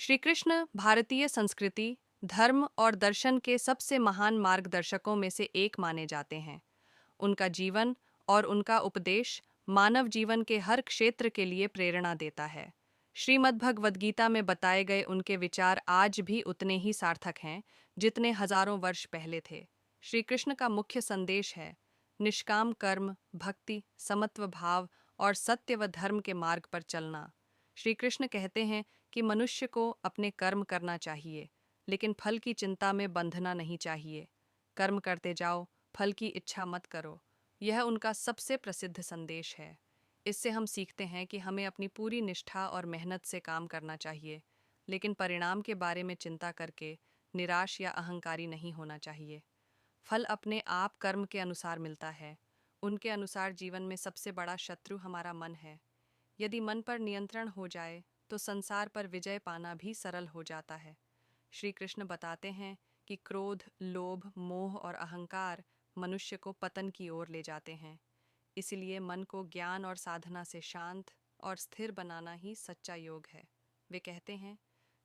श्री कृष्ण भारतीय संस्कृति, धर्म और दर्शन के सबसे महान मार्गदर्शकों में से एक माने जाते हैं। उनका जीवन और उनका उपदेश मानव जीवन के हर क्षेत्र के लिए प्रेरणा देता है। श्रीमद् भगवद गीता में बताए गए उनके विचार आज भी उतने ही सार्थक हैं जितने हजारों वर्ष पहले थे। श्री कृष्ण का मुख्य संदेश है निष्काम कर्म, भक्ति, समत्व भाव और सत्य व धर्म के मार्ग पर चलना। श्री कृष्ण कहते हैं कि मनुष्य को अपने कर्म करना चाहिए, लेकिन फल की चिंता में बंधना नहीं चाहिए। कर्म करते जाओ, फल की इच्छा मत करो। यह उनका सबसे प्रसिद्ध संदेश है। इससे हम सीखते हैं कि हमें अपनी पूरी निष्ठा और मेहनत से काम करना चाहिए, लेकिन परिणाम के बारे में चिंता करके निराश या अहंकारी नहीं होना चाहिए। फल अपने आप कर्म के अनुसार मिलता है। उनके अनुसार जीवन में सबसे बड़ा शत्रु हमारा मन है। यदि मन पर नियंत्रण हो जाए तो संसार पर विजय पाना भी सरल हो जाता है। श्री कृष्ण बताते हैं कि क्रोध, लोभ, मोह और अहंकार मनुष्य को पतन की ओर ले जाते हैं। इसलिए मन को ज्ञान और साधना से शांत और स्थिर बनाना ही सच्चा योग है। वे कहते हैं,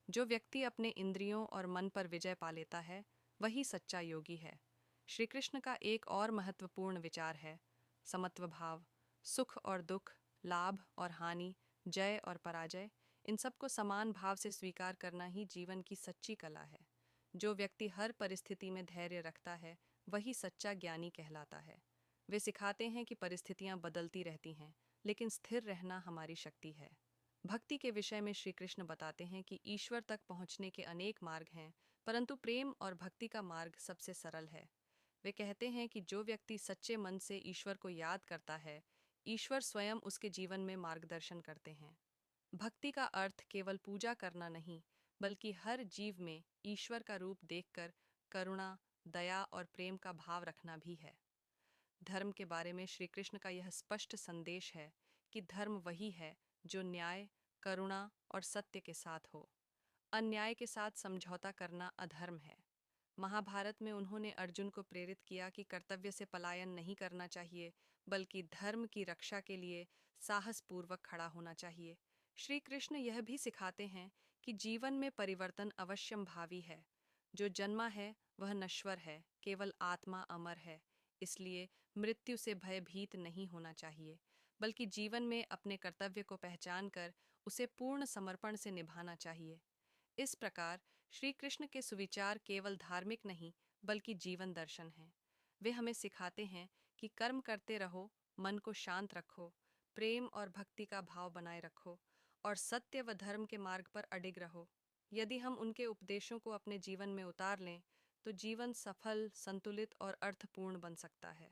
जो व्यक्ति अपने इंद्रियों और मन पर विजय पा लेता है, वही सच्चा योगी है। श्री कृष्ण का एक और महत्वपूर्ण विचार है समत्व भाव। सुख और दुख, लाभ और हानि, जय और पराजय, इन सबको समान भाव से स्वीकार करना ही जीवन की सच्ची कला है। जो व्यक्ति हर परिस्थिति में धैर्य रखता है, वही सच्चा ज्ञानी कहलाता है। वे सिखाते हैं कि परिस्थितियां बदलती रहती हैं, लेकिन स्थिर रहना हमारी शक्ति है। भक्ति के विषय में श्री कृष्ण बताते हैं कि ईश्वर तक पहुंचने के अनेक मार्ग हैं, परंतु प्रेम और भक्ति का मार्ग सबसे सरल है। वे कहते हैं कि जो व्यक्ति सच्चे मन से ईश्वर को याद करता है, ईश्वर स्वयं उसके जीवन में मार्गदर्शन करते हैं। भक्ति का अर्थ केवल पूजा करना नहीं, बल्कि हर जीव में ईश्वर का रूप देखकर करुणा, दया और प्रेम का भाव रखना भी है। धर्म के बारे में श्री कृष्ण का यह स्पष्ट संदेश है कि धर्म वही है जो न्याय, करुणा और सत्य के साथ हो। अन्याय के साथ समझौता करना अधर्म है। महाभारत में उन्होंने अर्जुन को प्रेरित किया कि कर्तव्य से पलायन नहीं करना चाहिए, बल्कि धर्म की रक्षा के लिए साहसपूर्वक खड़ा होना चाहिए। श्री कृष्ण यह भी सिखाते हैं कि जीवन में परिवर्तन अवश्यंभावी है। जो जन्मा है वह नश्वर है, केवल आत्मा अमर है। इसलिए मृत्यु से भयभीत नहीं होना चाहिए, बल्कि जीवन में अपने कर्तव्य को पहचान कर उसे पूर्ण समर्पण से निभाना चाहिए। इस प्रकार श्री कृष्ण के सुविचार केवल धार्मिक नहीं, बल्कि जीवन दर्शन हैं। वे हमें सिखाते हैं कि कर्म करते रहो, मन को शांत रखो, प्रेम और भक्ति का भाव बनाए रखो और सत्य व धर्म के मार्ग पर अडिग रहो। यदि हम उनके उपदेशों को अपने जीवन में उतार लें, तो जीवन सफल, संतुलित और अर्थपूर्ण बन सकता है।